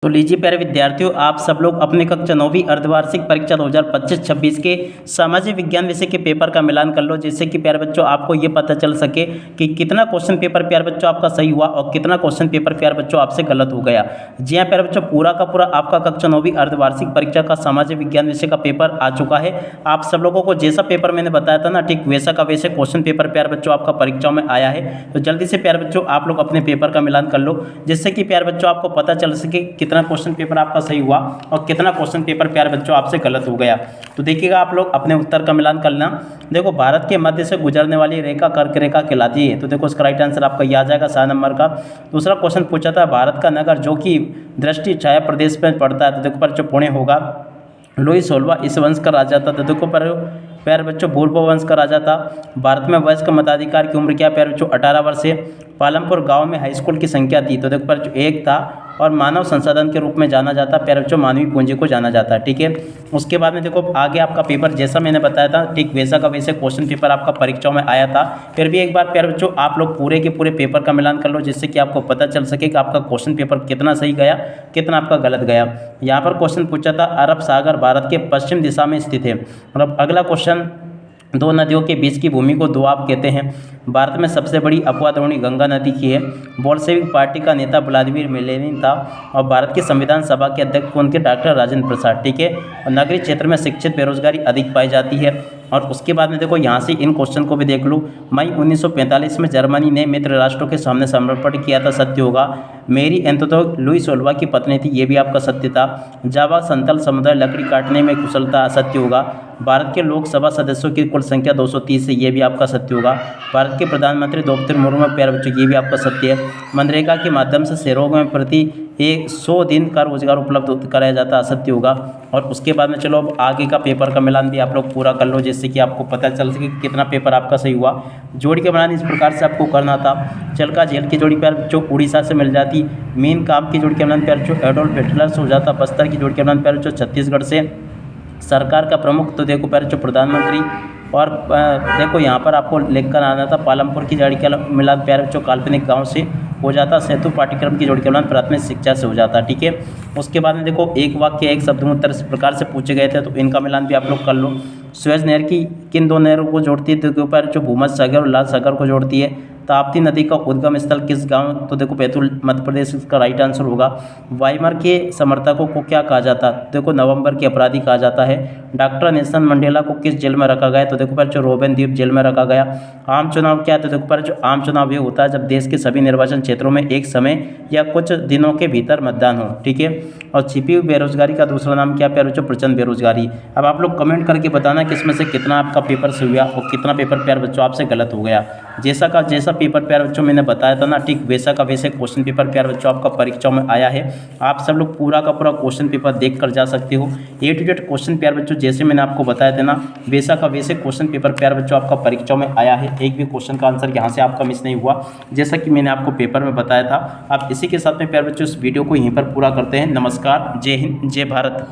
तो लीजिए प्यारे विद्यार्थियों, आप सब लोग अपने कक्षा 9वीं अर्धवार्षिक परीक्षा 2025-26 के सामाजिक विज्ञान विषय के पेपर का मिलान कर लो, जिससे कि प्यारे बच्चों आपको ये पता चल सके कि कितना क्वेश्चन पेपर प्यारे बच्चों आपका सही हुआ और कितना क्वेश्चन पेपर प्यारे बच्चों आपसे गलत हो गया। जी हाँ प्यारे बच्चों, पूरा का पूरा आपका कक्षा 9वीं अर्धवार्षिक परीक्षा का सामाजिक विज्ञान विषय का पेपर आ चुका है। आप सब लोगों को जैसा पेपर मैंने बताया था ना, ठीक वैसा का वैसे क्वेश्चन पेपर प्यारे बच्चों आपका परीक्षाओं में आया है। तो जल्दी से प्यारे बच्चों आप लोग अपने पेपर का मिलान कर लो, जिससे कि प्यारे बच्चों आपको पता चल सके कितना क्वेश्चन पेपर आपका सही हुआ और कितना क्वेश्चन पेपर प्यारे बच्चों आपसे गलत हो गया। तो देखिएगा आप लोग अपने उत्तर का मिलान करना। देखो, भारत के मध्य से गुजरने वाली रेखा कर्क रेखा कहलाती है। तो देखो इसका राइट आंसर आपका ये आ जाएगा 7 नंबर का। दूसरा क्वेश्चन पूछा था, भारत का नगर जो कि दृष्टि छाया प्रदेश में पड़ता है, तो देखो पर जो पुणे होगा। लुई 16वां इस वंश का राजा था। तो देखो पर प्यारे बच्चों भूर्भुव वंश का राजा था। भारत में वयस्क मताधिकार की उम्र क्या प्यारे बच्चों 18 वर्ष है। पालमपुर गांव में हाई स्कूल की संख्या थी। तो देखो पर जो 1 था और मानव संसाधन के रूप में जाना जाता प्यारे बच्चों मानवीय पूंजी को जाना जाता है। ठीक है, उसके बाद में देखो आगे आपका पेपर जैसा मैंने बताया था ठीक वैसा का वैसे क्वेश्चन पेपर आपका परीक्षाओं में आया था। फिर भी एक बार प्यारे बच्चों आप लोग पूरे के पूरे पेपर का मिलान कर लो, जिससे कि आपको पता चल सके कि आपका क्वेश्चन पेपर कितना सही गया कितना आपका गलत गया। यहाँ पर क्वेश्चन पूछा था, अरब सागर भारत के पश्चिम दिशा में स्थित है। मतलब अगला क्वेश्चन, 2 नदियों के बीच की भूमि को दोआब कहते हैं। भारत में सबसे बड़ी अपवादोणी गंगा नदी की है। बोल्शेविक पार्टी का नेता व्लादिमीर लेनिन था और भारत की संविधान सभा के अध्यक्ष कौन थे? डॉक्टर राजेंद्र प्रसाद। ठीक है, और नगरीय क्षेत्र में शिक्षित बेरोजगारी अधिक पाई जाती है। और उसके बाद में देखो यहाँ से इन क्वेश्चन को भी देख लो। मई 1945 में जर्मनी ने मित्र राष्ट्रों के सामने समर्पण किया था, सत्य होगा। मेरी एंतोतो लुई 16 की पत्नी थी, ये भी आपका सत्य था। जावा संथाल समुदाय लकड़ी काटने में कुशलता, सत्य होगा। भारत के लोकसभा सदस्यों की कुल संख्या 230 है, ये भी आपका सत्य होगा। भारत के प्रधानमंत्री द्रौपदी मुर्मू प्यारे बच्चों, ये भी आपका सत्य है। मनरेगा के माध्यम से शहरों में प्रति 100 दिन का रोजगार उपलब्ध कराया जाता है, सत्य होगा। और उसके बाद में चलो अब आगे का पेपर का मिलान भी आप लोग पूरा कर लो, जिससे कि आपको पता चल सके कितना पेपर आपका सही हुआ। जोड़ी के मिलान इस प्रकार से आपको करना था। चिल्का झील की जोड़ी प्यारे बच्चों उड़ीसा से मिल जाती। मीन काम की जोड़ी के मिलान प्यारे बच्चों एडोल्फ हिटलर से हो जाता। बस्तर की जोड़ी के मिलान प्यारे बच्चों छत्तीसगढ़ से। सरकार का प्रमुख तो देखो प्यारे बच्चों प्रधानमंत्री। और देखो यहाँ पर आपको लिखकर आना था, पालमपुर की जोड़ी का मिलान प्यारे बच्चों काल्पनिक गांव से हो जाता। सेतु पाठ्यक्रम की जोड़ी के मिलान प्राथमिक शिक्षा से हो जाता। ठीक है, उसके बाद में देखो एक वाक्य एक शब्द में उत्तर इस प्रकार से पूछे गए थे, तो इनका मिलान भी आप लोग कर लो। सुएज नहर की किन 2 नहरों को जोड़ती है? तो देखो प्यारे बच्चों भूमध्य सागर और लाल सागर को जोड़ती है। ताप्ती नदी का उद्गम स्थल किस गांव? तो देखो बैतूल मध्य प्रदेश इसका राइट आंसर होगा। वाइमर के समर्थकों को क्या कहा जाता है? देखो नवंबर के अपराधी कहा जाता है। डॉक्टर नेल्सन मंडेला को किस जेल में रखा गया? तो देखो पर जो रोबेन द्वीप जेल में रखा गया। आम चुनाव क्या है? तो देखो पर जो आम चुनाव ये होता है जब देश के सभी निर्वाचन क्षेत्रों में एक समय या कुछ दिनों के भीतर मतदान हो। ठीक है, और छिपी हुई बेरोजगारी का दूसरा नाम क्या प्यारे बच्चों? प्रचंड बेरोजगारी। अब आप लोग कमेंट करके बताना कि इसमें से कितना आपका पेपर सही हुआ और कितना पेपर प्यारे बच्चों आपसे गलत हो गया। जैसा का जैसा पेपर प्यारे बच्चों मैंने बताया था ना, ठीक वैसा का वैसे क्वेश्चन पेपर प्यारे बच्चों आपका परीक्षाओं में आया है। आप सब लोग पूरा का पूरा क्वेश्चन पेपर देख कर जा सकते हो। A to Z क्वेश्चन प्यारे बच्चों जैसे मैंने आपको बताया था ना, वैसा का वैसे क्वेश्चन पेपर प्यारे बच्चों आपका परीक्षाओं में आया है। एक भी क्वेश्चन का आंसर यहाँ से आपका मिस नहीं हुआ, जैसा कि मैंने आपको पेपर में बताया था। आप इसी के साथ में प्यारे बच्चों इस वीडियो को यहीं पर पूरा करते हैं। नमस्कार, जय हिंद, जय भारत।